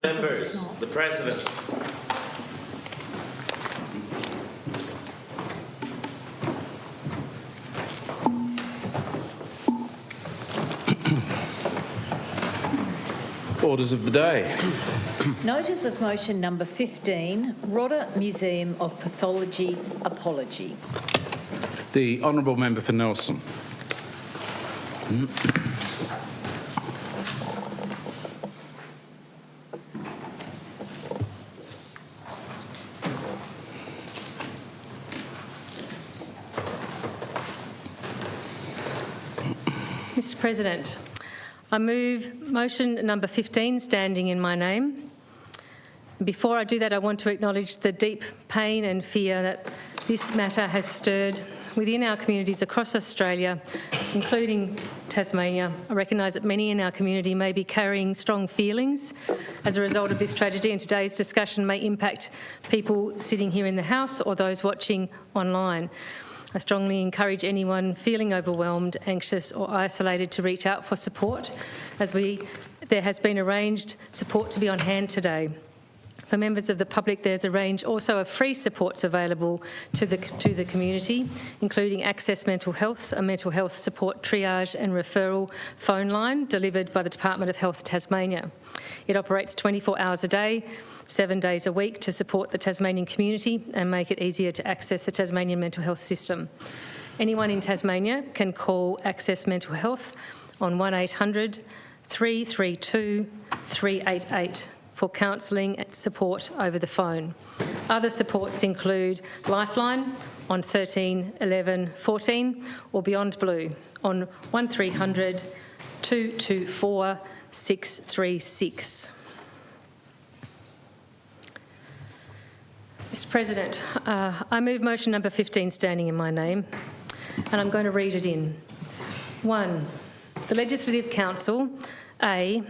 Members, the President. Orders of the day. Notice of motion number 15, Rodda Museum of Pathology apology. The Honourable Member for Nelson. Mr President, I move motion number 15 standing in my name. Before I do that, I want to acknowledge the deep pain and fear that this matter has stirred within our communities across Australia, including Tasmania. I recognise that many in our community may be carrying strong feelings as a result of this tragedy, and today's discussion may impact people sitting here in the House or those watching online. I strongly encourage anyone feeling overwhelmed, anxious or isolated to reach out for support, as there has been arranged support to be on hand today. For members of the public, there's a range also of free supports available to the community, including Access Mental Health, a mental health support triage and referral phone line delivered by the Department of Health Tasmania. It operates 24 hours a day, 7 days a week to support the Tasmanian community and make it easier to access the Tasmanian mental health system. Anyone in Tasmania can call Access Mental Health on 1800 332 388 for counselling and support over the phone. Other supports include Lifeline on 13 11 14 or Beyond Blue on 1300 224 636. Mr President, I move motion number 15 standing in my name, and I'm going to read it in. 1. The Legislative Council, A,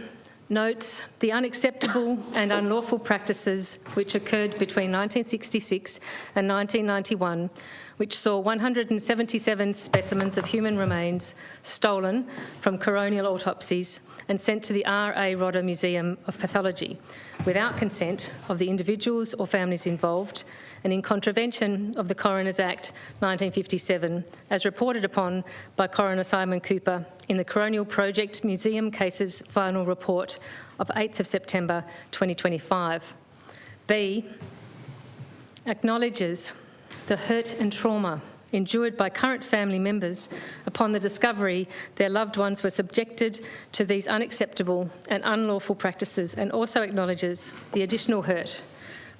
notes the unacceptable and unlawful practices which occurred between 1966 and 1991, which saw 177 specimens of human remains stolen from coronial autopsies and sent to the R.A. Rodda Museum of Pathology without consent of the individuals or families involved, and in contravention of the Coroners Act 1957, as reported upon by Coroner Simon Cooper in the Coronial Project Museum Cases Final Report of 8th of September 2025. B, acknowledges the hurt and trauma endured by current family members upon the discovery their loved ones were subjected to these unacceptable and unlawful practices, and also acknowledges the additional hurt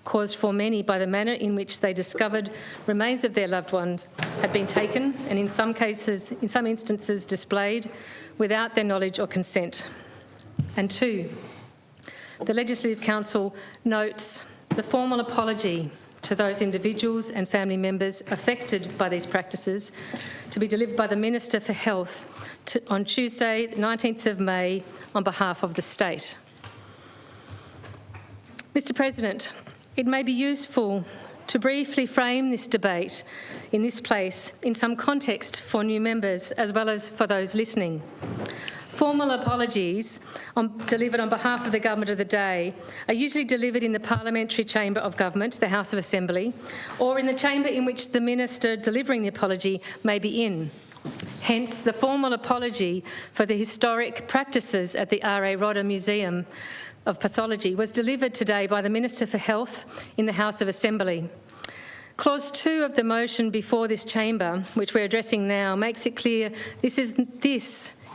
caused for many by the manner in which they discovered remains of their loved ones had been taken and in some instances displayed without their knowledge or consent. And 2, the Legislative Council notes the formal apology to those individuals and family members affected by these practices to be delivered by the Minister for Health on Tuesday, 19th of May, on behalf of the state. Mr President, it may be useful to briefly frame this debate in this place in some context for new members as well as for those listening. Formal apologies delivered on behalf of the government of the day are usually delivered in the parliamentary chamber of government, the House of Assembly, or in the chamber in which the minister delivering the apology may be in. Hence, the formal apology for the historic practices at the R.A. Rodda Museum of Pathology was delivered today by the Minister for Health in the House of Assembly. Clause 2 of the motion before this chamber, which we're addressing now, makes it clear this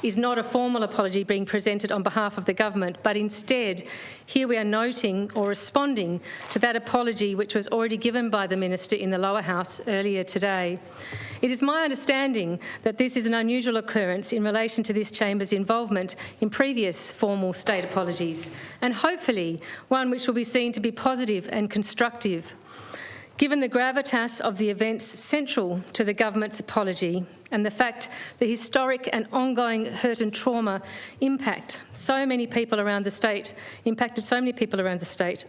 is not a formal apology being presented on behalf of the government, but instead here we are noting or responding to that apology which was already given by the Minister in the lower house earlier today. It is my understanding that this is an unusual occurrence in relation to this chamber's involvement in previous formal state apologies, and hopefully one which will be seen to be positive and constructive. Given the gravitas of the events central to the government's apology and the fact the historic and ongoing hurt and trauma impacted so many people around the state,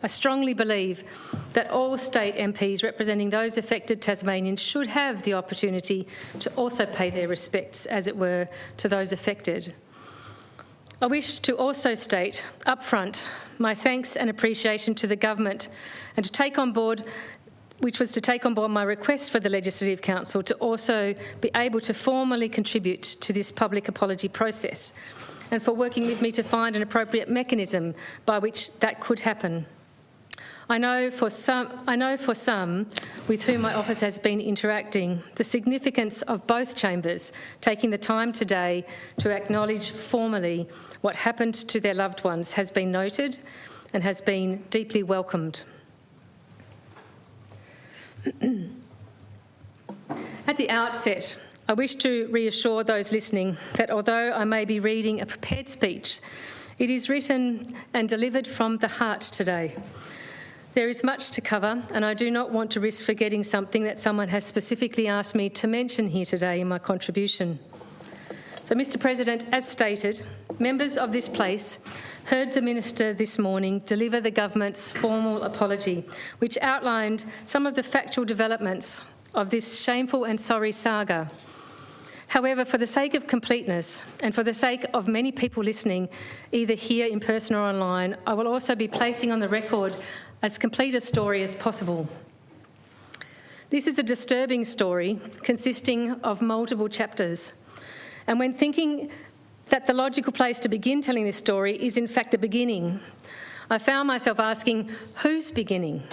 I strongly believe that all state MPs representing those affected Tasmanians should have the opportunity to also pay their respects, as it were, to those affected. I wish to also state upfront my thanks and appreciation to the government and to take on board my request for the Legislative Council to also be able to formally contribute to this public apology process, and for working with me to find an appropriate mechanism by which that could happen. I know for some with whom my office has been interacting, the significance of both chambers taking the time today to acknowledge formally what happened to their loved ones has been noted and has been deeply welcomed. At the outset, I wish to reassure those listening that although I may be reading a prepared speech, it is written and delivered from the heart today. There is much to cover, and I do not want to risk forgetting something that someone has specifically asked me to mention here today in my contribution. So, Mr. President, as stated, members of this place heard the Minister this morning deliver the government's formal apology, which outlined some of the factual developments of this shameful and sorry saga. However, for the sake of completeness and for the sake of many people listening, either here in person or online, I will also be placing on the record as complete a story as possible. This is a disturbing story consisting of multiple chapters. And when thinking that the logical place to begin telling this story is in fact the beginning, I found myself asking, whose beginning?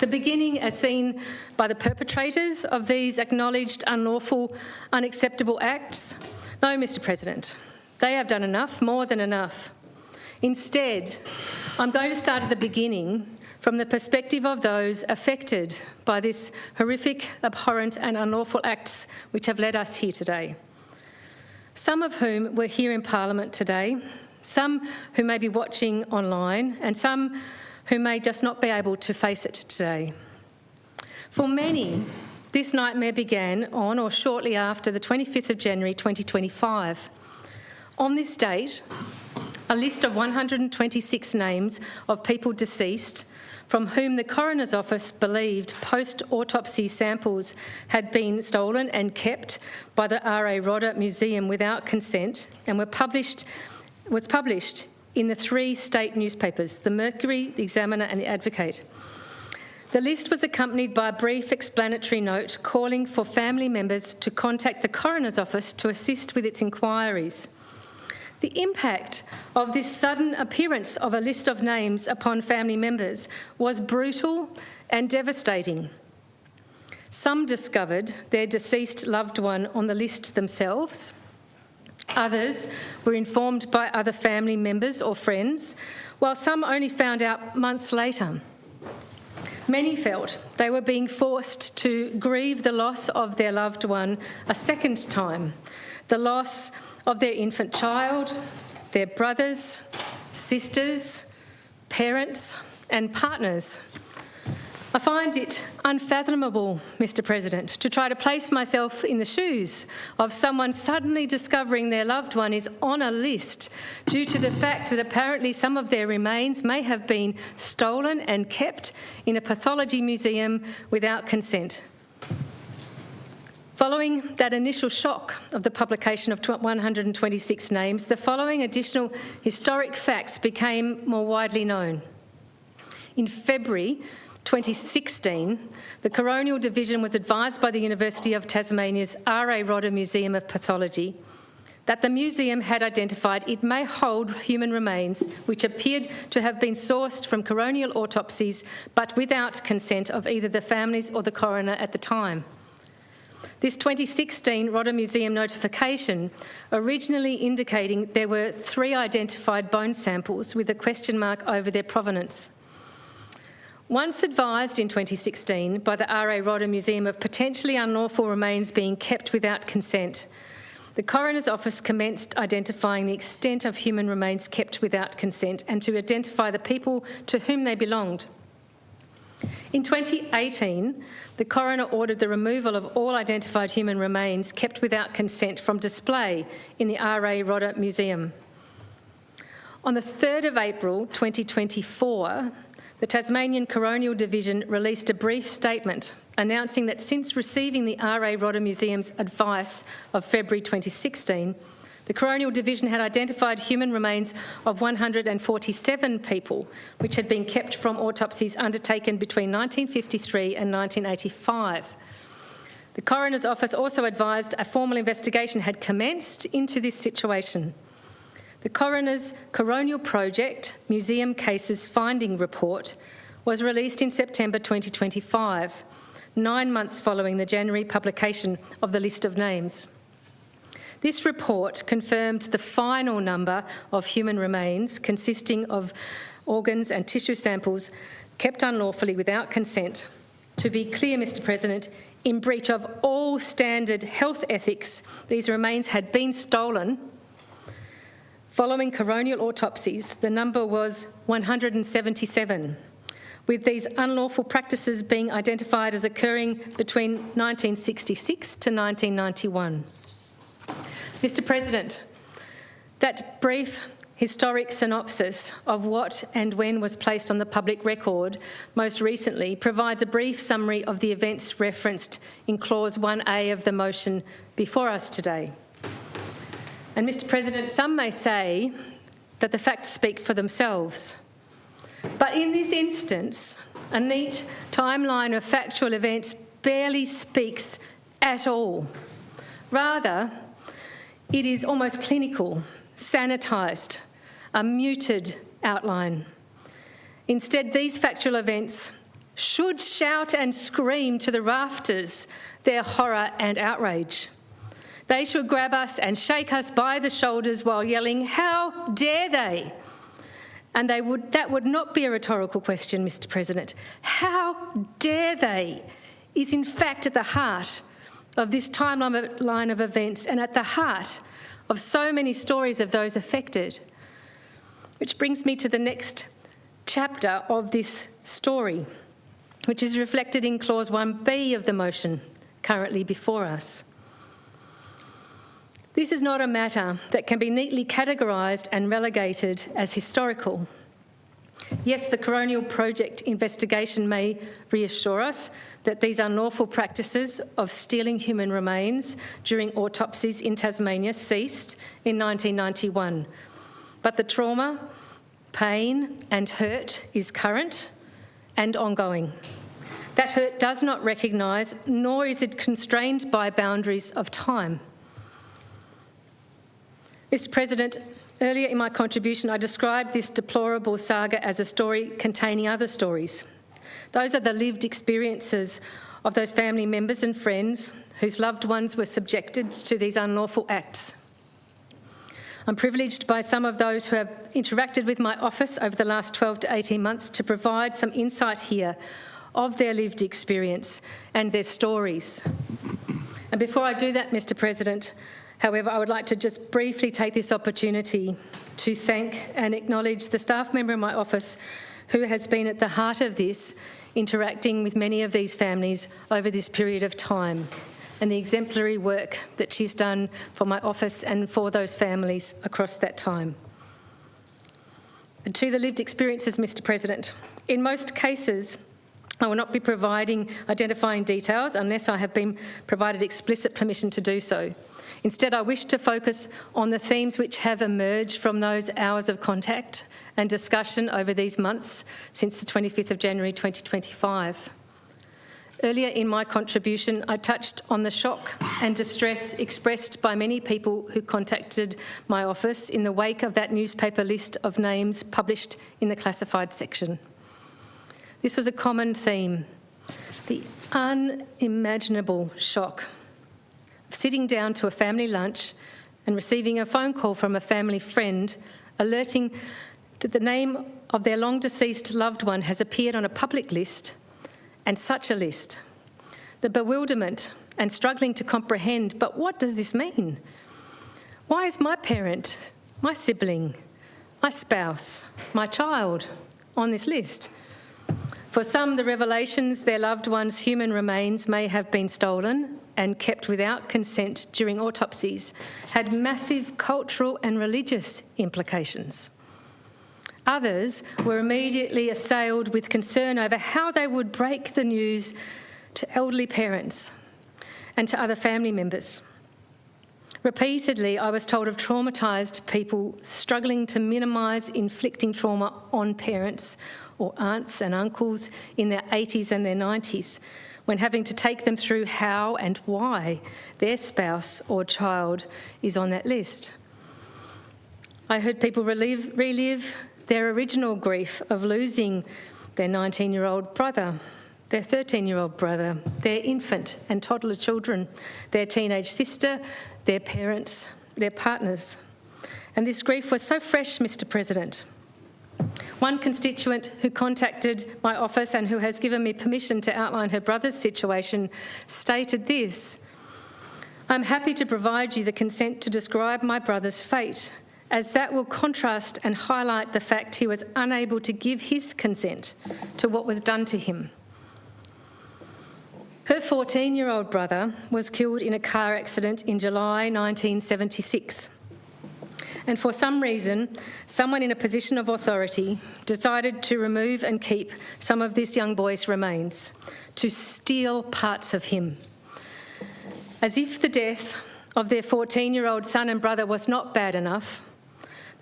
The beginning as seen by the perpetrators of these acknowledged unlawful, unacceptable acts? No, Mr. President, they have done enough, more than enough. Instead, I'm going to start at the beginning from the perspective of those affected by this horrific, abhorrent and unlawful acts which have led us here today. Some of whom were here in Parliament today, some who may be watching online, and some who may just not be able to face it today. For many, this nightmare began on or shortly after the 25th of January 2025. On this date, a list of 126 names of people deceased from whom the coroner's office believed post-autopsy samples had been stolen and kept by the R.A. Rodda Museum without consent and was published in the 3 state newspapers, the Mercury, the Examiner and the Advocate. The list was accompanied by a brief explanatory note calling for family members to contact the coroner's office to assist with its inquiries. The impact of this sudden appearance of a list of names upon family members was brutal and devastating. Some discovered their deceased loved one on the list themselves. Others were informed by other family members or friends, while some only found out months later. Many felt they were being forced to grieve the loss of their loved one a second time, the loss of their infant child, their brothers, sisters, parents and partners. I find it unfathomable, Mr. President, to try to place myself in the shoes of someone suddenly discovering their loved one is on a list due to the fact that apparently some of their remains may have been stolen and kept in a pathology museum without consent. Following that initial shock of the publication of 126 names, the following additional historic facts became more widely known. In February 2016, the Coronial Division was advised by the University of Tasmania's R.A. Rodda Museum of Pathology that the museum had identified it may hold human remains which appeared to have been sourced from coronial autopsies but without consent of either the families or the coroner at the time. This 2016 Rodda Museum notification originally indicating there were 3 identified bone samples with a question mark over their provenance. Once advised in 2016 by the R.A. Rodda Museum of potentially unlawful remains being kept without consent, the coroner's office commenced identifying the extent of human remains kept without consent and to identify the people to whom they belonged. In 2018, the coroner ordered the removal of all identified human remains kept without consent from display in the R.A. Rodda Museum. On the 3rd of April 2024, the Tasmanian Coronial Division released a brief statement announcing that since receiving the R.A. Rodda Museum's advice of February 2016, The coronial division had identified human remains of 147 people, which had been kept from autopsies undertaken between 1953 and 1985. The coroner's office also advised a formal investigation had commenced into this situation. The coroner's Coronial Project Museum Cases Finding Report was released in September 2025, 9 months following the January publication of the list of names. This report confirmed the final number of human remains consisting of organs and tissue samples kept unlawfully without consent. To be clear, Mr. President, in breach of all standard health ethics, these remains had been stolen. Following coronial autopsies, the number was 177, with these unlawful practices being identified as occurring between 1966 to 1991. Mr. President, that brief historic synopsis of what and when was placed on the public record most recently provides a brief summary of the events referenced in Clause 1A of the motion before us today. And Mr. President, some may say that the facts speak for themselves. But in this instance, a neat timeline of factual events barely speaks at all. Rather, it is almost clinical, sanitised, a muted outline. Instead, these factual events should shout and scream to the rafters their horror and outrage. They should grab us and shake us by the shoulders while yelling, "How dare they?" And that would not be a rhetorical question, Mr. President. How dare they is in fact at the heart of this timeline of events and at the heart of so many stories of those affected. Which brings me to the next chapter of this story, which is reflected in Clause 1B of the motion currently before us. This is not a matter that can be neatly categorised and relegated as historical. Yes, the Coronial Project investigation may reassure us that these unlawful practices of stealing human remains during autopsies in Tasmania ceased in 1991. But the trauma, pain and hurt is current and ongoing. That hurt does not recognise, nor is it constrained by boundaries of time. Mr. President, earlier in my contribution, I described this deplorable saga as a story containing other stories. Those are the lived experiences of those family members and friends whose loved ones were subjected to these unlawful acts. I'm privileged by some of those who have interacted with my office over the last 12 to 18 months to provide some insight here of their lived experience and their stories. And before I do that, Mr. President, however, I would like to just briefly take this opportunity to thank and acknowledge the staff member in my office who has been at the heart of this, interacting with many of these families over this period of time, and the exemplary work that she's done for my office and for those families across that time. And to the lived experiences, Mr. President, in most cases, I will not be identifying details unless I have been provided explicit permission to do so. Instead, I wish to focus on the themes which have emerged from those hours of contact and discussion over these months since the 25th of January 2025. Earlier in my contribution, I touched on the shock and distress expressed by many people who contacted my office in the wake of that newspaper list of names published in the classified section. This was a common theme, the unimaginable shock of sitting down to a family lunch and receiving a phone call from a family friend alerting that the name of their long-deceased loved one has appeared on a public list, and such a list. The bewilderment and struggling to comprehend, but what does this mean? Why is my parent, my sibling, my spouse, my child on this list? For some, the revelations their loved one's human remains may have been stolen and kept without consent during autopsies had massive cultural and religious implications. Others were immediately assailed with concern over how they would break the news to elderly parents and to other family members. Repeatedly, I was told of traumatised people struggling to minimise inflicting trauma on parents or aunts and uncles in their 80s and their 90s, when having to take them through how and why their spouse or child is on that list. I heard people relive their original grief of losing their 19-year-old brother, their 13-year-old brother, their infant and toddler children, their teenage sister, their parents, their partners. And this grief was so fresh, Mr. President. One constituent who contacted my office and who has given me permission to outline her brother's situation stated this: "I'm happy to provide you the consent to describe my brother's fate, as that will contrast and highlight the fact he was unable to give his consent to what was done to him." Her 14-year-old brother was killed in a car accident in July 1976. And for some reason, someone in a position of authority decided to remove and keep some of this young boy's remains, to steal parts of him. As if the death of their 14-year-old son and brother was not bad enough,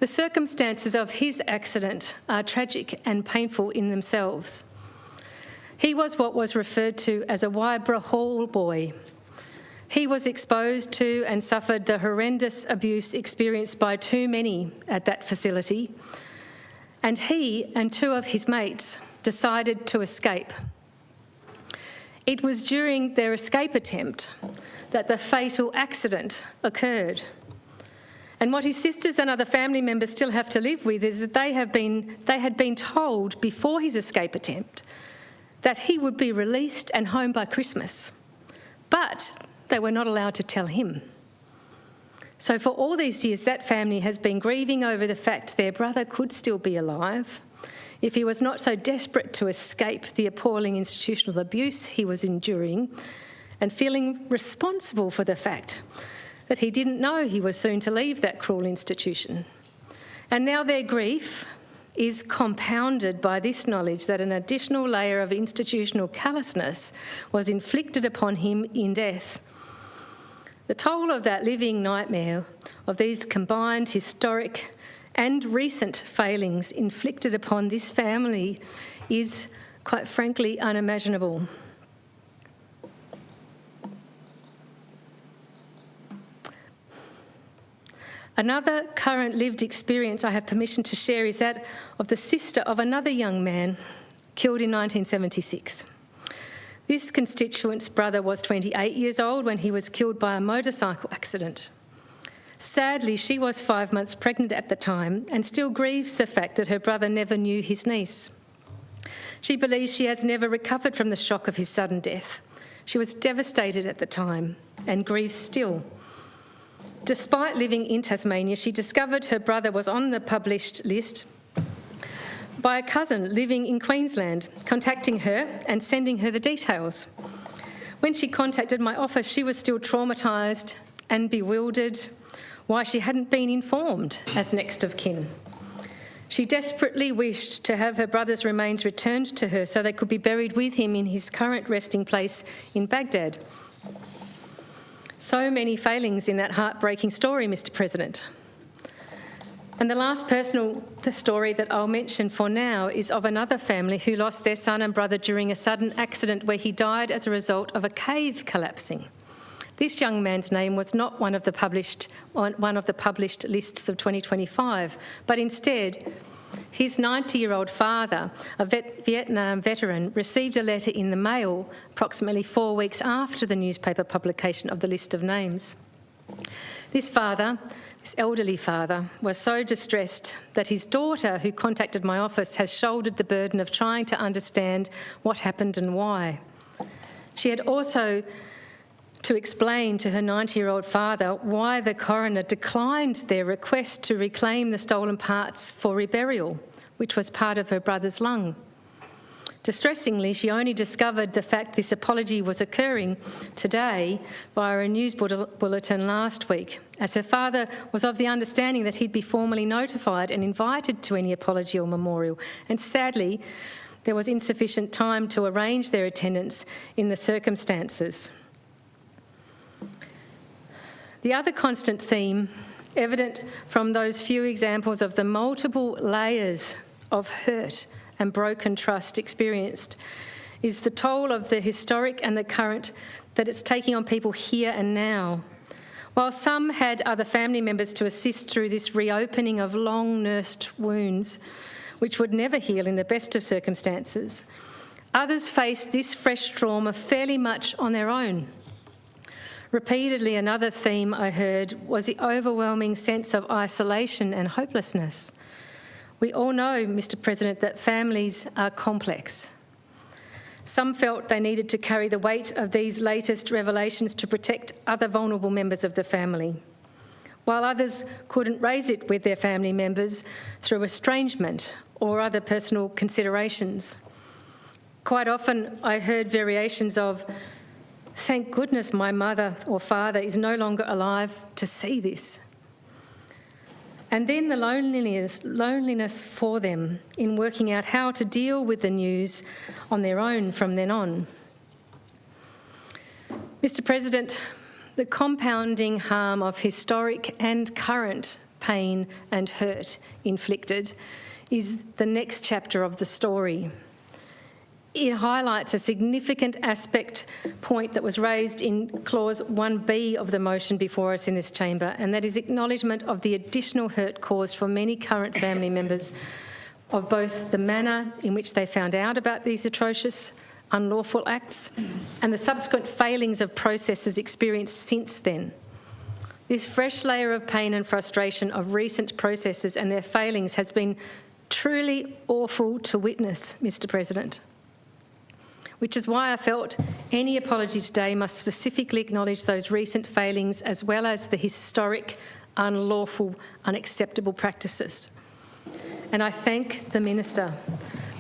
the circumstances of his accident are tragic and painful in themselves. He was what was referred to as a Wybra Hall boy. He was exposed to and suffered the horrendous abuse experienced by too many at that facility, and he and two of his mates decided to escape. It was during their escape attempt that the fatal accident occurred. And what his sisters and other family members still have to live with is that they had been told before his escape attempt that he would be released and home by Christmas, but they were not allowed to tell him. So for all these years, that family has been grieving over the fact their brother could still be alive if he was not so desperate to escape the appalling institutional abuse he was enduring, and feeling responsible for the fact that he didn't know he was soon to leave that cruel institution. And now their grief is compounded by this knowledge that an additional layer of institutional callousness was inflicted upon him in death. The toll of that living nightmare of these combined historic and recent failings inflicted upon this family is, quite frankly, unimaginable. Another current lived experience I have permission to share is that of the sister of another young man killed in 1976. This constituent's brother was 28 years old when he was killed by a motorcycle accident. Sadly, she was 5 months pregnant at the time and still grieves the fact that her brother never knew his niece. She believes she has never recovered from the shock of his sudden death. She was devastated at the time and grieves still. Despite living in Tasmania, she discovered her brother was on the published list by a cousin living in Queensland, contacting her and sending her the details. When she contacted my office, she was still traumatised and bewildered why she hadn't been informed as next of kin. She desperately wished to have her brother's remains returned to her so they could be buried with him in his current resting place in Baghdad. So many failings in that heartbreaking story, Mr. President. And the last personal story that I'll mention for now is of another family who lost their son and brother during a sudden accident where he died as a result of a cave collapsing. This young man's name was not one of the published lists of 2025, but instead his 90-year-old father, a Vietnam veteran, received a letter in the mail approximately 4 weeks after the newspaper publication of the list of names. This elderly father, was so distressed that his daughter, who contacted my office, has shouldered the burden of trying to understand what happened and why. She had also to explain to her 90-year-old father why the coroner declined their request to reclaim the stolen parts for reburial, which was part of her brother's lung. Distressingly, she only discovered the fact this apology was occurring today via a news bulletin last week, as her father was of the understanding that he'd be formally notified and invited to any apology or memorial, and sadly, there was insufficient time to arrange their attendance in the circumstances. The other constant theme, evident from those few examples of the multiple layers of hurt and broken trust experienced, is the toll of the historic and the current that it's taking on people here and now. While some had other family members to assist through this reopening of long-nursed wounds, which would never heal in the best of circumstances, others face this fresh trauma fairly much on their own. Repeatedly, another theme I heard was the overwhelming sense of isolation and hopelessness. We all know, Mr. President, that families are complex. Some felt they needed to carry the weight of these latest revelations to protect other vulnerable members of the family, while others couldn't raise it with their family members through estrangement or other personal considerations. Quite often I heard variations of, "Thank goodness my mother or father is no longer alive to see this." And then the loneliness for them in working out how to deal with the news on their own from then on. Mr. President, the compounding harm of historic and current pain and hurt inflicted is the next chapter of the story. It highlights a significant point that was raised in Clause 1B of the motion before us in this chamber, and that is acknowledgement of the additional hurt caused for many current family members of both the manner in which they found out about these atrocious, unlawful acts and the subsequent failings of processes experienced since then. This fresh layer of pain and frustration of recent processes and their failings has been truly awful to witness, Mr. President, which is why I felt any apology today must specifically acknowledge those recent failings as well as the historic, unlawful, unacceptable practices. And I thank the Minister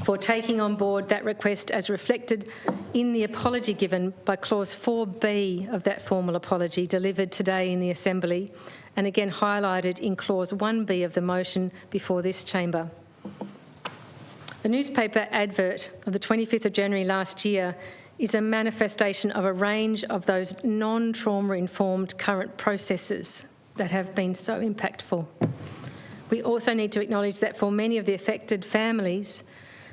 for taking on board that request as reflected in the apology given by Clause 4B of that formal apology delivered today in the Assembly and again highlighted in Clause 1B of the motion before this chamber. The newspaper advert of the 25th of January last year is a manifestation of a range of those non-trauma-informed current processes that have been so impactful. We also need to acknowledge that for many of the affected families,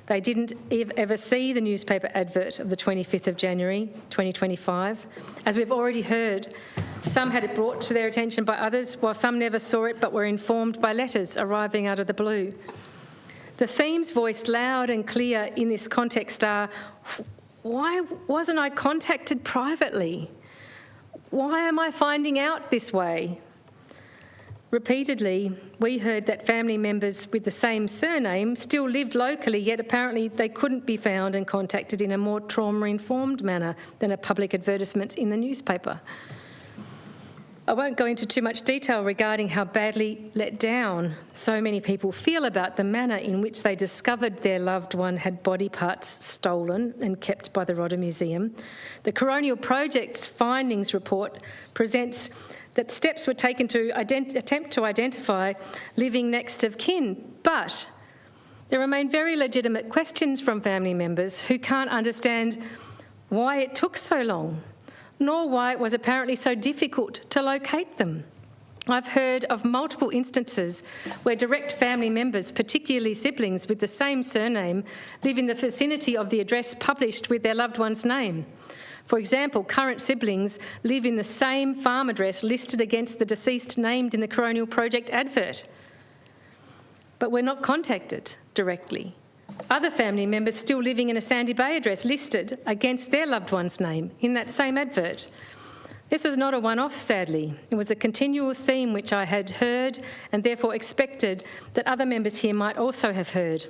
they didn't ever see the newspaper advert of the 25th of January 2025. As we've already heard, some had it brought to their attention by others, while some never saw it but were informed by letters arriving out of the blue. The themes voiced loud and clear in this context are, why wasn't I contacted privately? Why am I finding out this way? Repeatedly, we heard that family members with the same surname still lived locally, yet apparently they couldn't be found and contacted in a more trauma-informed manner than a public advertisement in the newspaper. I won't go into too much detail regarding how badly let down so many people feel about the manner in which they discovered their loved one had body parts stolen and kept by the Rodda Museum. The Coronial Project's findings report presents that steps were taken to attempt to identify living next of kin, but there remain very legitimate questions from family members who can't understand why it took so long, nor why it was apparently so difficult to locate them. I've heard of multiple instances where direct family members, particularly siblings with the same surname, live in the vicinity of the address published with their loved one's name. For example, current siblings live in the same farm address listed against the deceased named in the Coronial Project advert, but were not contacted directly. Other family members still living in a Sandy Bay address listed against their loved one's name in that same advert. This was not a one-off, sadly. It was a continual theme which I had heard and therefore expected that other members here might also have heard.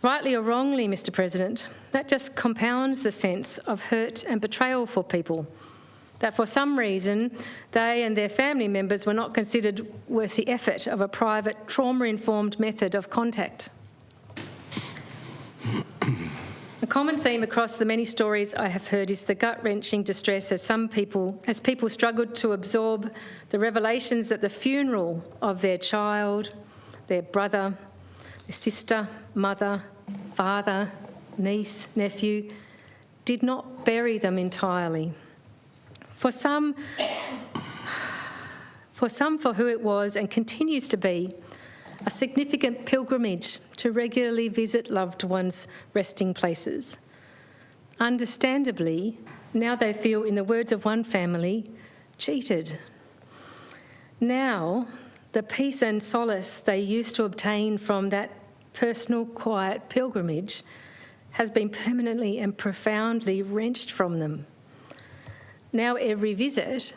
Rightly or wrongly, Mr. President, that just compounds the sense of hurt and betrayal for people, that for some reason they and their family members were not considered worth the effort of a private, trauma-informed method of contact. A common theme across the many stories I have heard is the gut-wrenching distress as people struggled to absorb the revelations that the funeral of their child, their brother, their sister, mother, father, niece, nephew, did not bury them entirely. For some, For some, for who it was and continues to be a significant pilgrimage to regularly visit loved ones' resting places. Understandably, now they feel, in the words of one family, cheated. Now, the peace and solace they used to obtain from that personal, quiet pilgrimage has been permanently and profoundly wrenched from them. Now every visit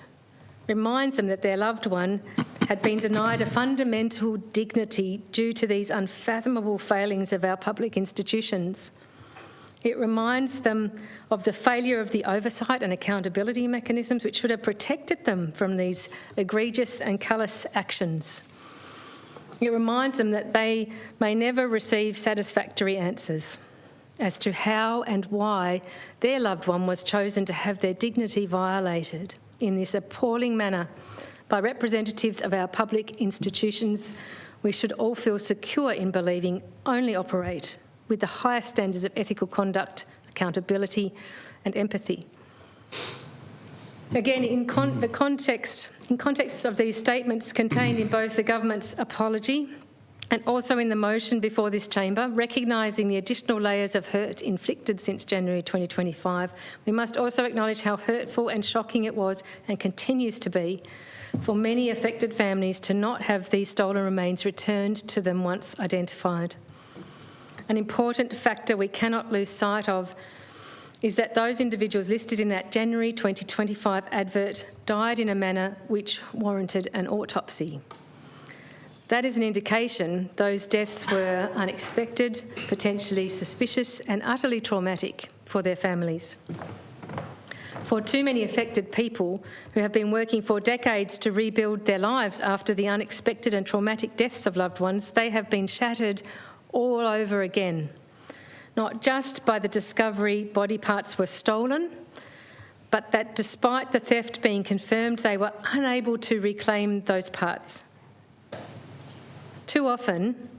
reminds them that their loved one had been denied a fundamental dignity due to these unfathomable failings of our public institutions. It reminds them of the failure of the oversight and accountability mechanisms which should have protected them from these egregious and callous actions. It reminds them that they may never receive satisfactory answers as to how and why their loved one was chosen to have their dignity violated in this appalling manner by representatives of our public institutions we should all feel secure in believing only operate with the highest standards of ethical conduct, accountability and empathy. Again, in context of these statements contained in both the government's apology and also in the motion before this chamber, recognising the additional layers of hurt inflicted since January 2025, we must also acknowledge how hurtful and shocking it was and continues to be for many affected families to not have these stolen remains returned to them once identified. An important factor we cannot lose sight of is that those individuals listed in that January 2025 advert died in a manner which warranted an autopsy. That is an indication those deaths were unexpected, potentially suspicious and utterly traumatic for their families. For too many affected people who have been working for decades to rebuild their lives after the unexpected and traumatic deaths of loved ones, they have been shattered all over again. Not just by the discovery body parts were stolen, but that despite the theft being confirmed, they were unable to reclaim those parts. Too often,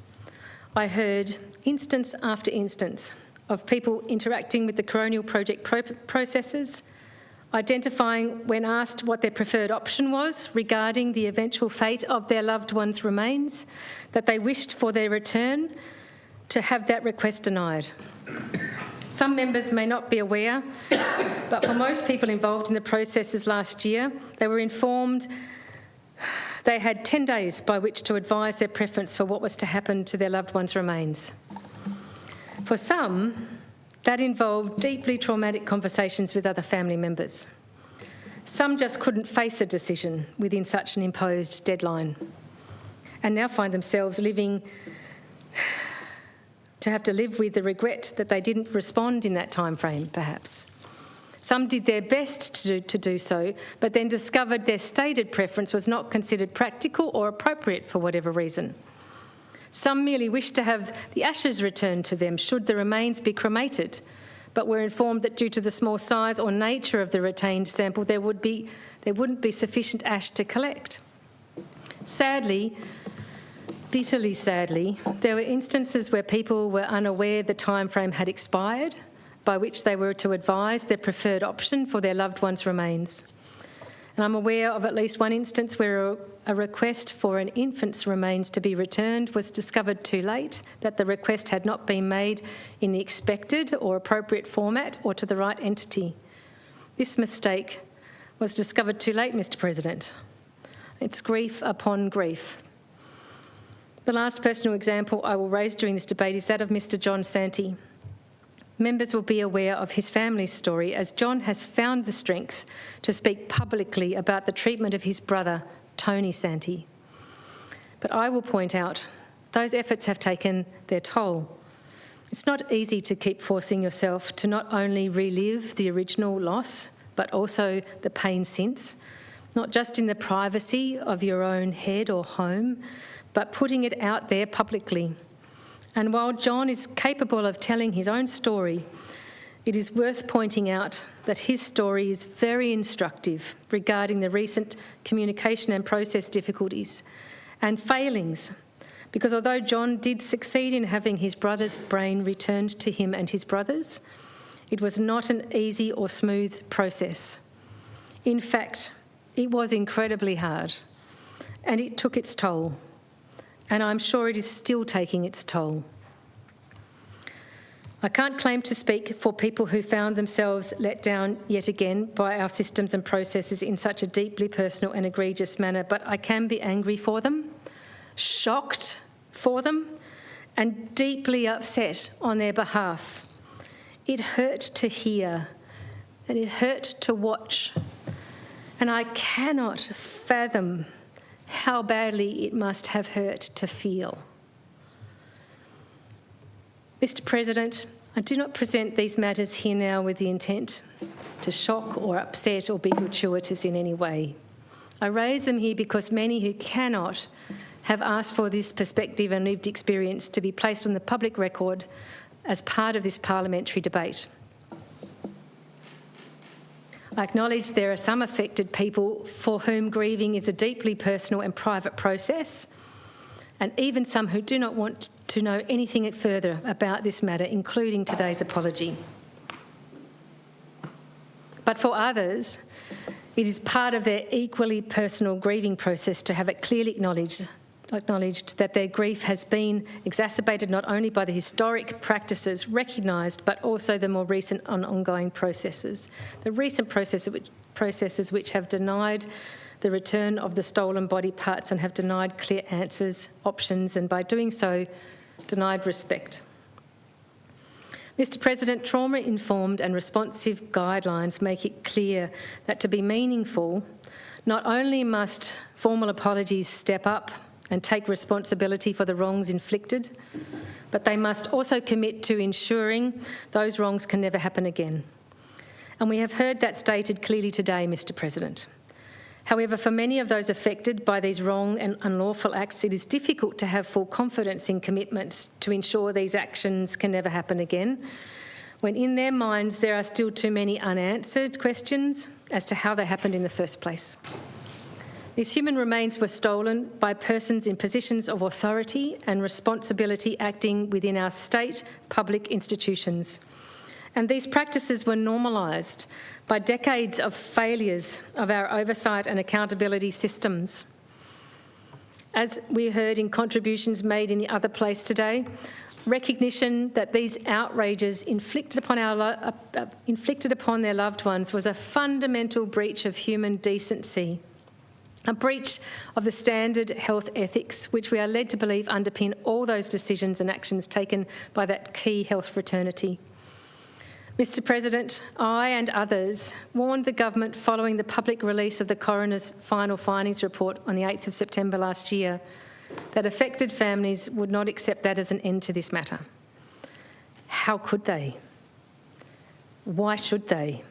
I heard instance after instance of people interacting with the coronial project processes, identifying when asked what their preferred option was regarding the eventual fate of their loved one's remains, that they wished for their return, to have that request denied. Some members may not be aware, but for most people involved in the processes last year, they were informed they had 10 days by which to advise their preference for what was to happen to their loved one's remains. For some, that involved deeply traumatic conversations with other family members. Some just couldn't face a decision within such an imposed deadline and now find themselves to have to live with the regret that they didn't respond in that time frame, perhaps. Some did their best to do so, but then discovered their stated preference was not considered practical or appropriate for whatever reason. Some merely wished to have the ashes returned to them should the remains be cremated, but were informed that due to the small size or nature of the retained sample, there wouldn't be sufficient ash to collect. Sadly, bitterly sadly, there were instances where people were unaware the time frame had expired, by which they were to advise their preferred option for their loved one's remains. And I'm aware of at least one instance where a request for an infant's remains to be returned was discovered too late, that the request had not been made in the expected or appropriate format or to the right entity. This mistake was discovered too late, Mr. President. It's grief upon grief. The last personal example I will raise during this debate is that of Mr. John Santee. Members will be aware of his family's story, as John has found the strength to speak publicly about the treatment of his brother, Tony Santee. But I will point out, those efforts have taken their toll. It's not easy to keep forcing yourself to not only relive the original loss, but also the pain since, not just in the privacy of your own head or home, but putting it out there publicly. And while John is capable of telling his own story, it is worth pointing out that his story is very instructive regarding the recent communication and process difficulties and failings, because although John did succeed in having his brother's brain returned to him and his brothers, it was not an easy or smooth process. In fact, it was incredibly hard. and it took its toll, and I'm sure it is still taking its toll. I can't claim to speak for people who found themselves let down yet again by our systems and processes in such a deeply personal and egregious manner, but I can be angry for them, shocked for them, and deeply upset on their behalf. It hurt to hear, and it hurt to watch, and I cannot fathom how badly it must have hurt to feel. Mr. President, I do not present these matters here now with the intent to shock or upset or be gratuitous in any way. I raise them here because many who cannot have asked for this perspective and lived experience to be placed on the public record as part of this parliamentary debate. I acknowledge there are some affected people for whom grieving is a deeply personal and private process, and even some who do not want to know anything further about this matter, including today's apology. But for others, it is part of their equally personal grieving process to have it clearly acknowledged that their grief has been exacerbated not only by the historic practices recognised, but also the more recent and ongoing processes. The recent processes which have denied the return of the stolen body parts and have denied clear answers, options, and by doing so, denied respect. Mr. President, trauma-informed and responsive guidelines make it clear that to be meaningful, not only must formal apologies step up and take responsibility for the wrongs inflicted, but they must also commit to ensuring those wrongs can never happen again. And we have heard that stated clearly today, Mr. President. However, for many of those affected by these wrong and unlawful acts, it is difficult to have full confidence in commitments to ensure these actions can never happen again, when in their minds there are still too many unanswered questions as to how they happened in the first place. These human remains were stolen by persons in positions of authority and responsibility acting within our state public institutions. And these practices were normalised by decades of failures of our oversight and accountability systems. As we heard in contributions made in the other place today, recognition that these outrages inflicted upon their loved ones was a fundamental breach of human decency, a breach of the standard health ethics which we are led to believe underpin all those decisions and actions taken by that key health fraternity. Mr. President, I and others warned the government following the public release of the coroner's final findings report on the 8th of September last year that affected families would not accept that as an end to this matter. How could they? Why should they?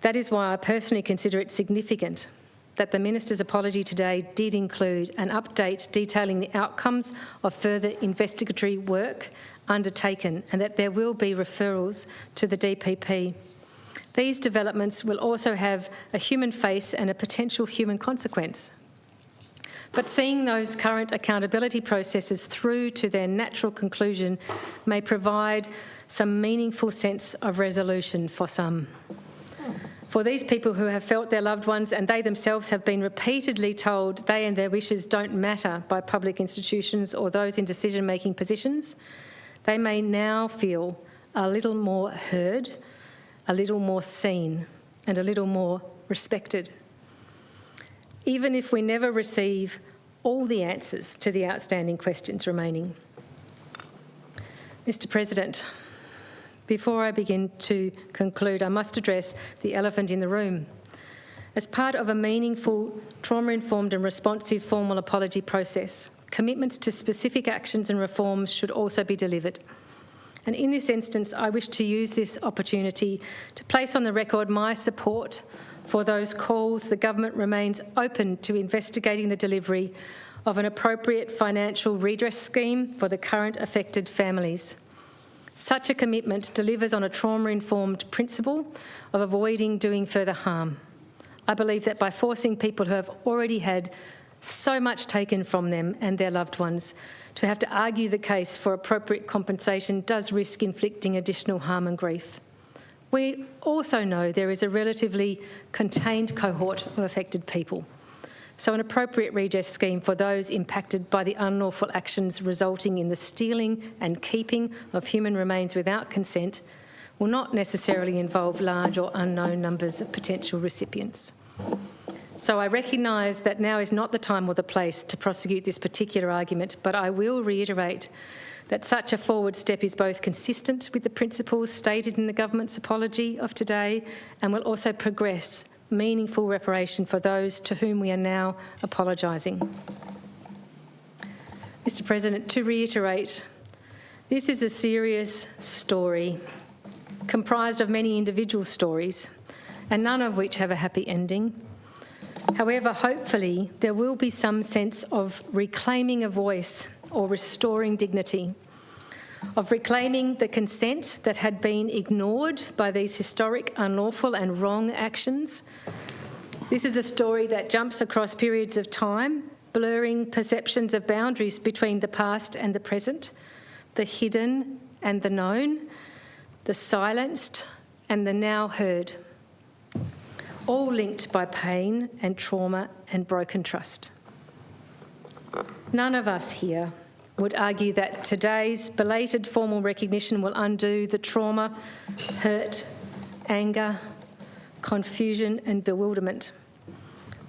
That is why I personally consider it significant that the Minister's apology today did include an update detailing the outcomes of further investigatory work undertaken and that there will be referrals to the DPP. These developments will also have a human face and a potential human consequence. But seeing those current accountability processes through to their natural conclusion may provide some meaningful sense of resolution for some. For these people who have felt their loved ones and they themselves have been repeatedly told they and their wishes don't matter by public institutions or those in decision-making positions, they may now feel a little more heard, a little more seen, and a little more respected. Even if we never receive all the answers to the outstanding questions remaining. Mr. President, before I begin to conclude, I must address the elephant in the room. As part of a meaningful, trauma-informed and responsive formal apology process, commitments to specific actions and reforms should also be delivered. And in this instance, I wish to use this opportunity to place on the record my support for those calls the government remains open to investigating the delivery of an appropriate financial redress scheme for the current affected families. Such a commitment delivers on a trauma-informed principle of avoiding doing further harm. I believe that by forcing people who have already had so much taken from them and their loved ones to have to argue the case for appropriate compensation does risk inflicting additional harm and grief. We also know there is a relatively contained cohort of affected people, so an appropriate redress scheme for those impacted by the unlawful actions resulting in the stealing and keeping of human remains without consent will not necessarily involve large or unknown numbers of potential recipients. So I recognise that now is not the time or the place to prosecute this particular argument, but I will reiterate that such a forward step is both consistent with the principles stated in the government's apology of today and will also progress meaningful reparation for those to whom we are now apologising. Mr. President, to reiterate, this is a serious story comprised of many individual stories and none of which have a happy ending. However, hopefully there will be some sense of reclaiming a voice or restoring dignity, of reclaiming the consent that had been ignored by these historic, unlawful and wrong actions. This is a story that jumps across periods of time, blurring perceptions of boundaries between the past and the present, the hidden and the known, the silenced and the now heard, all linked by pain and trauma and broken trust. None of us here would argue that today's belated formal recognition will undo the trauma, hurt, anger, confusion and bewilderment.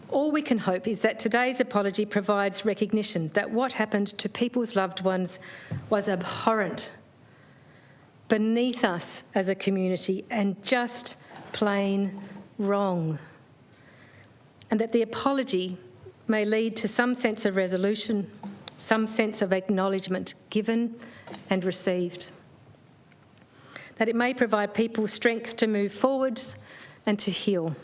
All we can hope is that today's apology provides recognition that what happened to people's loved ones was abhorrent, beneath us as a community and just plain wrong, and that the apology may lead to some sense of resolution, some sense of acknowledgement given and received, that it may provide people strength to move forwards and to heal.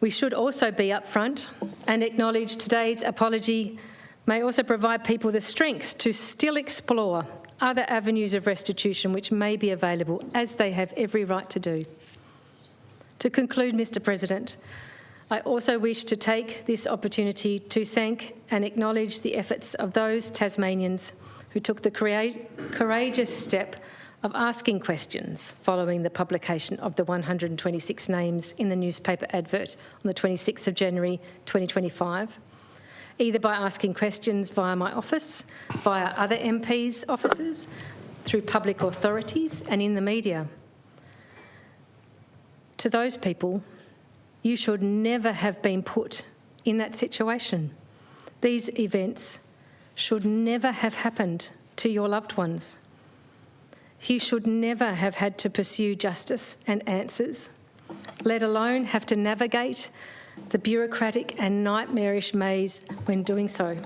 We should also be upfront and acknowledge today's apology may also provide people the strength to still explore other avenues of restitution which may be available, as they have every right to do. To conclude, Mr. President, I also wish to take this opportunity to thank and acknowledge the efforts of those Tasmanians who took the courageous step of asking questions following the publication of the 126 names in the newspaper advert on the 26th of January 2025, either by asking questions via my office, via other MPs' offices, through public authorities and in the media. To those people, you should never have been put in that situation. These events should never have happened to your loved ones. You should never have had to pursue justice and answers, let alone have to navigate the bureaucratic and nightmarish maze when doing so.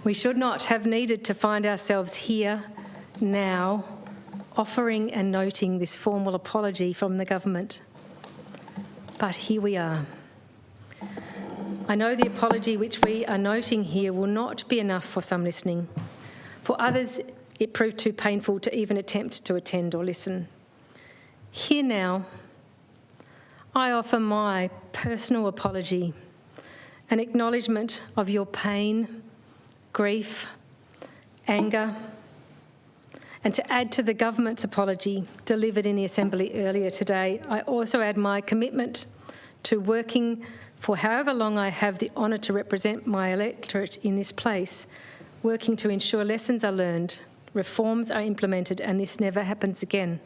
We should not have needed to find ourselves here now offering and noting this formal apology from the government. But here we are. I know the apology which we are noting here will not be enough for some listening. For others, it proved too painful to even attempt to attend or listen. Here now, I offer my personal apology, an acknowledgement of your pain, grief, anger, and to add to the government's apology delivered in the Assembly earlier today, I also add my commitment to working for however long I have the honour to represent my electorate in this place, working to ensure lessons are learned, reforms are implemented, and this never happens again.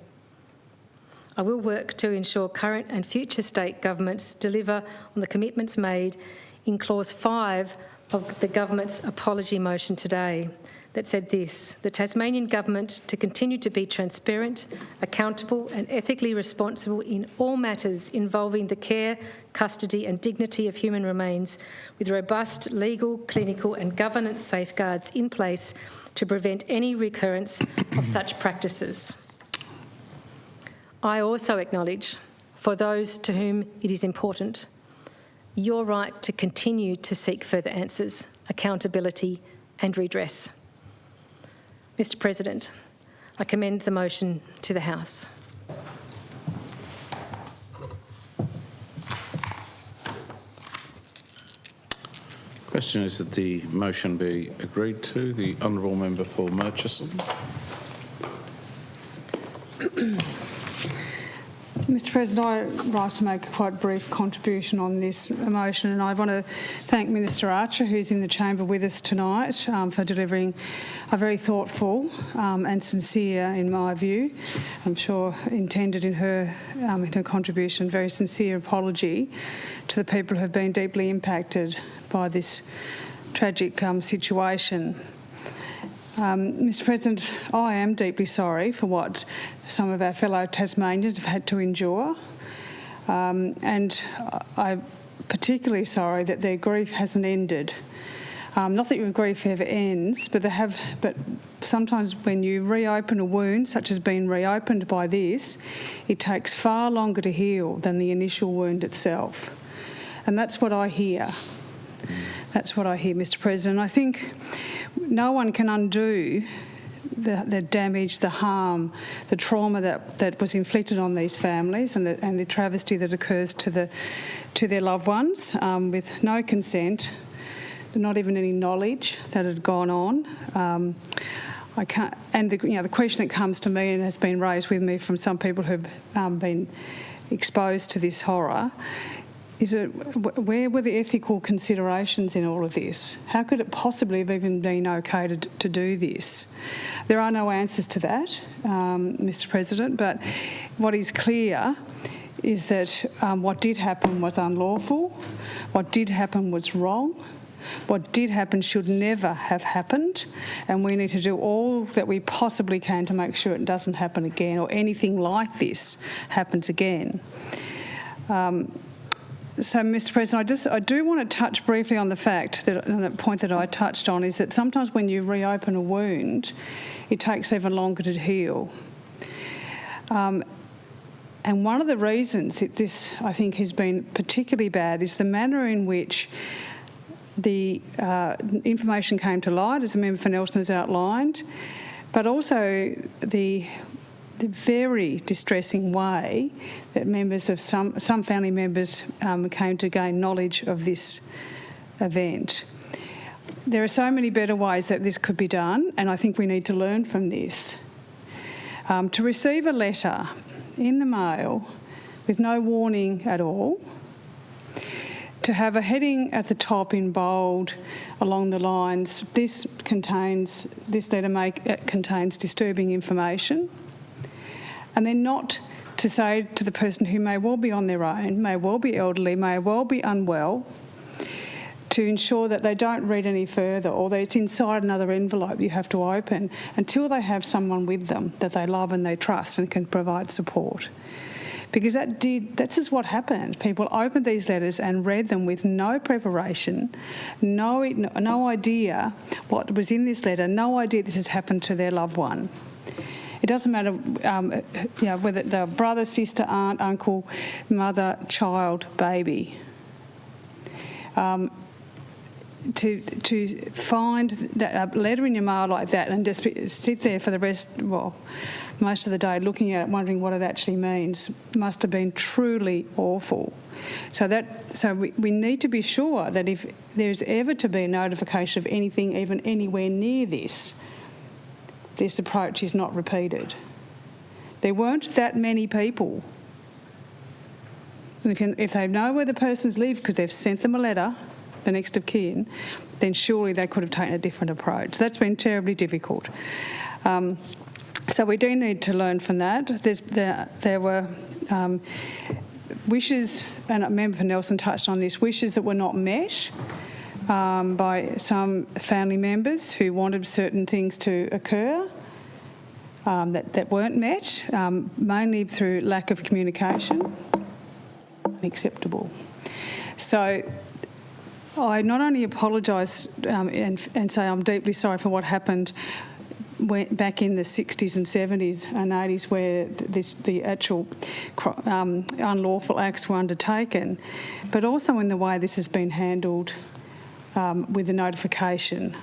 I will work to ensure current and future state governments deliver on the commitments made in Clause 5 of the government's apology motion today that said this: the Tasmanian government to continue to be transparent, accountable and ethically responsible in all matters involving the care, custody and dignity of human remains, with robust legal, clinical and governance safeguards in place to prevent any recurrence of such practices. I also acknowledge, for those to whom it is important, your right to continue to seek further answers, accountability and redress. Mr. President, I commend the motion to the House. Question is that the motion be agreed to. The Honourable Member for Murchison. Mr President, I rise to make a quite brief contribution on this motion, and I want to thank Minister Archer, who's in the chamber with us tonight, for delivering a very thoughtful and sincere, in my view, I'm sure intended in her contribution, very sincere apology to the people who have been deeply impacted by this tragic situation. Mr President, I am deeply sorry for what some of our fellow Tasmanians have had to endure, and I'm particularly sorry that their grief hasn't ended. Not that your grief ever ends, but sometimes when you reopen a wound, such as being reopened by this, it takes far longer to heal than the initial wound itself. And that's what I hear. That's what I hear, Mr President. I think no one can undo the damage, the harm, the trauma that was inflicted on these families, and the travesty that occurs to their loved ones with no consent, not even any knowledge that had gone on. I can't, and the question that comes to me and has been raised with me from some people who've been exposed to this horror is where were the ethical considerations in all of this? How could it possibly have even been okay to do this? There are no answers to that, Mr President, but what is clear is that what did happen was unlawful, what did happen was wrong, what did happen should never have happened, and we need to do all that we possibly can to make sure it doesn't happen again or anything like this happens again. So, Mr President, I do want to touch briefly on the fact that, and the point that I touched on, is that sometimes when you reopen a wound, it takes even longer to heal. And one of the reasons that this, I think, has been particularly bad is the manner in which the information came to light, as the member for Nelson has outlined, but also the very distressing way that members of some family members came to gain knowledge of this event. There are so many better ways that this could be done, and I think we need to learn from this. To receive a letter in the mail with no warning at all, to have a heading at the top in bold along the lines, this letter contains disturbing information, and then not to say to the person who may well be on their own, may well be elderly, may well be unwell, to ensure that they don't read any further, or that it's inside another envelope you have to open until they have someone with them that they love and they trust and can provide support. Because that's just what happened. People opened these letters and read them with no preparation, no idea what was in this letter, no idea this has happened to their loved one. It doesn't matter whether they're brother, sister, aunt, uncle, mother, child, baby. To find that a letter in your mail like that and just sit there for the most of the day looking at it, wondering what it actually means, must have been truly awful. So we need to be sure that if there's ever to be a notification of anything even anywhere near this approach is not repeated. There weren't that many people. And if they know where the persons live because they've sent them a letter, the next of kin, then surely they could have taken a different approach. That's been terribly difficult. So we do need to learn from that. There were wishes, and Member for Nelson touched on this, wishes that were not met by some family members who wanted certain things to occur that weren't met, mainly through lack of communication. Unacceptable. So I not only apologise and say I'm deeply sorry for what happened back in the 60s and 70s and 80s where the actual unlawful acts were undertaken, but also in the way this has been handled with the notification.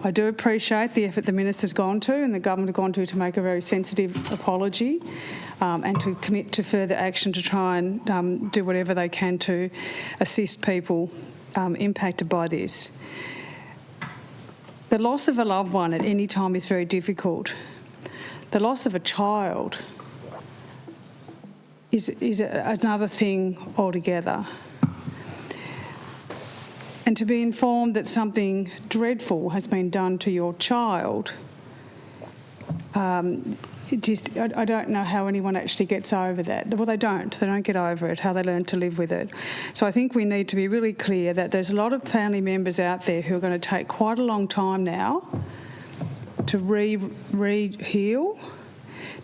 I do appreciate the effort the Minister's gone to and the government have gone to make a very sensitive apology and to commit to further action to try and do whatever they can to assist people impacted by this. The loss of a loved one at any time is very difficult. The loss of a child is another thing altogether. And to be informed that something dreadful has been done to your child, I don't know how anyone actually gets over that. Well, they don't get over it, how they learn to live with it. So I think we need to be really clear that there's a lot of family members out there who are going to take quite a long time now to re-heal,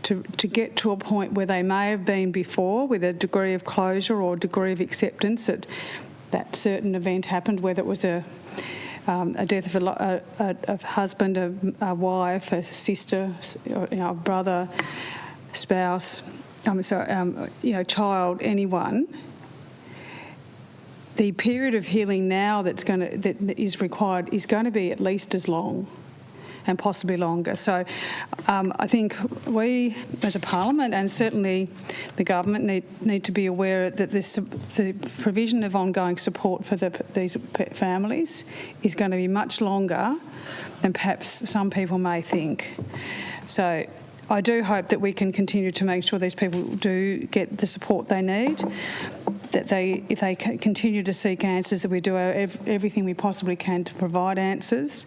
to get to a point where they may have been before with a degree of closure or a degree of acceptance that certain event happened, whether it was a death of a husband, a wife, a sister, a brother, spouse, child, anyone. The period of healing now that is required is going to be at least as long, and possibly longer. So I think we as a parliament and certainly the government need to be aware that the provision of ongoing support for these families is going to be much longer than perhaps some people may think. So I do hope that we can continue to make sure these people do get the support they need, that if they continue to seek answers, that we do everything we possibly can to provide answers,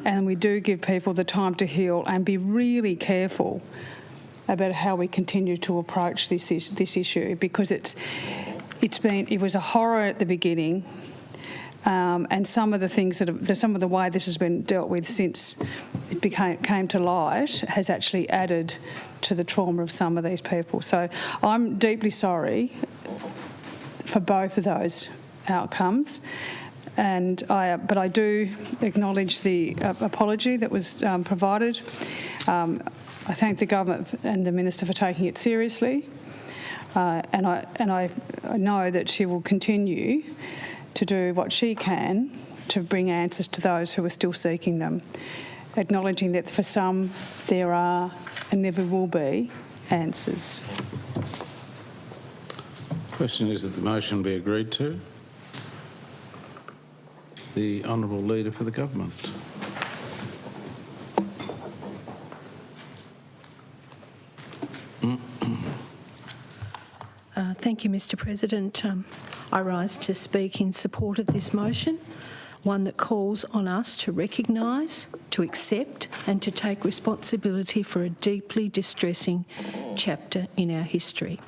and we do give people the time to heal and be really careful about how we continue to approach this issue, because it was a horror at the beginning, and some of the things some of the way this has been dealt with since it came to light has actually added to the trauma of some of these people. So I'm deeply sorry for both of those outcomes, but I do acknowledge the apology that was provided. I thank the government and the minister for taking it seriously, and I know that she will continue to do what she can to bring answers to those who are still seeking them, acknowledging that for some there are and never will be answers. Question is that the motion be agreed to. The Honourable Leader for the Government. Thank you, Mr. President. I rise to speak in support of this motion, one that calls on us to recognise, to accept and to take responsibility for a deeply distressing chapter in our history.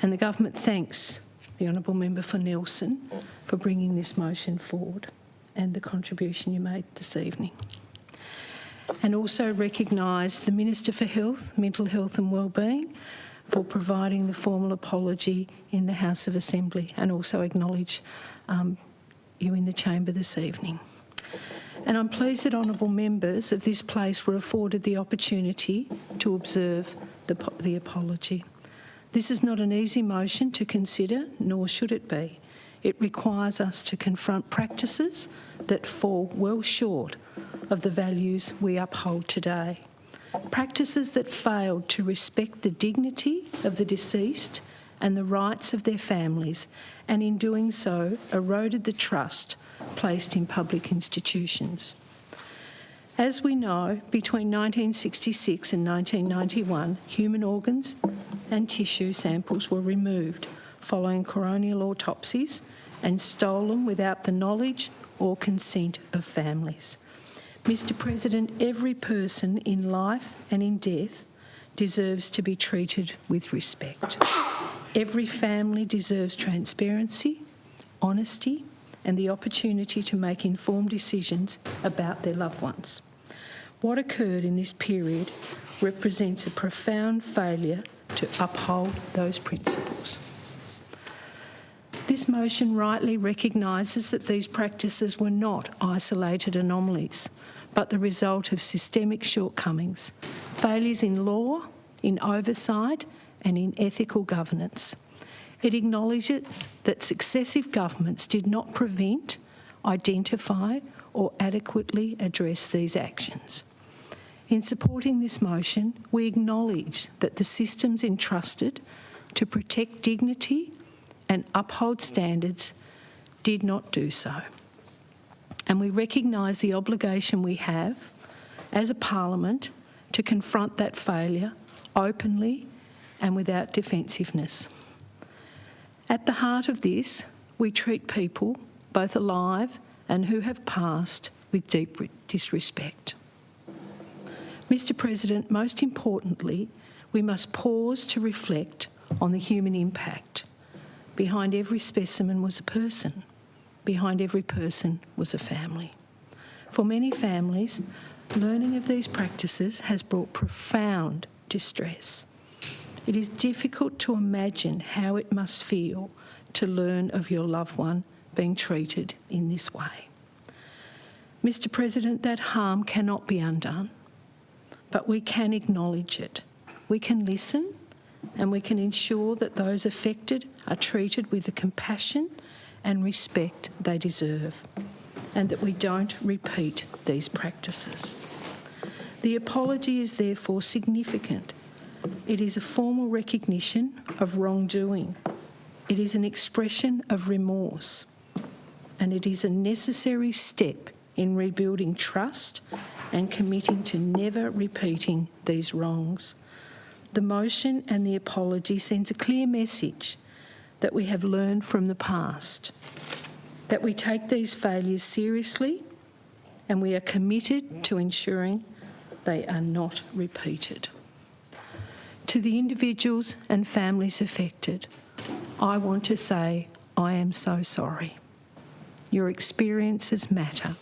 And the government thanks the Honourable Member for Nelson for bringing this motion forward and the contribution you made this evening. And also recognise the Minister for Health, Mental Health and Wellbeing for providing the formal apology in the House of Assembly, and also acknowledge you in the chamber this evening. And I'm pleased that honourable members of this place were afforded the opportunity to observe the apology. This is not an easy motion to consider, nor should it be. It requires us to confront practices that fall well short of the values we uphold today. Practices that failed to respect the dignity of the deceased and the rights of their families, and in doing so eroded the trust placed in public institutions. As we know, between 1966 and 1991, human organs and tissue samples were removed following coronial autopsies and stolen without the knowledge or consent of families. Mr. President, every person in life and in death deserves to be treated with respect. Every family deserves transparency, honesty, and the opportunity to make informed decisions about their loved ones. What occurred in this period represents a profound failure to uphold those principles. This motion rightly recognises that these practices were not isolated anomalies, but the result of systemic shortcomings, failures in law, in oversight, and in ethical governance. It acknowledges that successive governments did not prevent, identify, or adequately address these actions. In supporting this motion, we acknowledge that the systems entrusted to protect dignity and uphold standards did not do so. And we recognise the obligation we have as a parliament to confront that failure openly and without defensiveness. At the heart of this, we treat people, both alive and who have passed, with deep disrespect. Mr. President, most importantly, we must pause to reflect on the human impact. Behind every specimen was a person. Behind every person was a family. For many families, learning of these practices has brought profound distress. It is difficult to imagine how it must feel to learn of your loved one being treated in this way. Mr. President, that harm cannot be undone, but we can acknowledge it. We can listen and we can ensure that those affected are treated with the compassion and respect they deserve, and that we don't repeat these practices. The apology is therefore significant. It is a formal recognition of wrongdoing. It is an expression of remorse, and it is a necessary step in rebuilding trust and committing to never repeating these wrongs. The motion and the apology sends a clear message that we have learned from the past, that we take these failures seriously, and we are committed to ensuring they are not repeated. To the individuals and families affected, I want to say I am so sorry. Your experiences matter.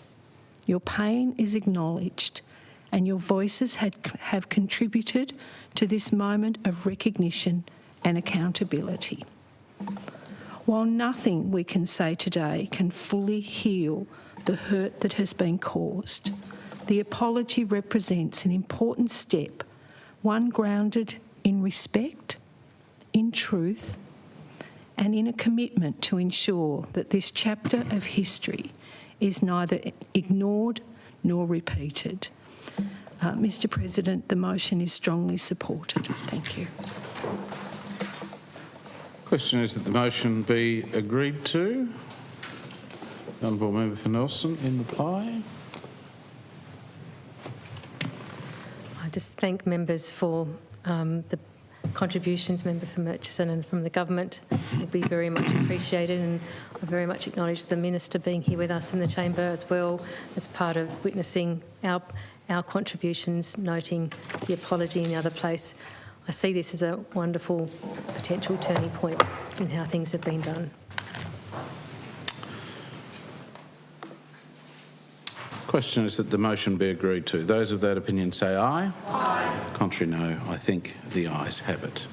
Your pain is acknowledged, and your voices have contributed to this moment of recognition and accountability. While nothing we can say today can fully heal the hurt that has been caused, the apology represents an important step, one grounded in respect, in truth, and in a commitment to ensure that this chapter of history is neither ignored nor repeated. Mr. President, the motion is strongly supported. Thank you. Question is that the motion be agreed to. The Honourable Member for Nelson in reply. I just thank members for the contributions, Member for Murchison, and from the government will be very much appreciated, and I very much acknowledge the Minister being here with us in the chamber as well as part of witnessing our contributions, noting the apology in the other place. I see this as a wonderful potential turning point in how things have been done. Question is that the motion be agreed to. Those of that opinion say aye. Aye. Contrary, no. I think the ayes have it.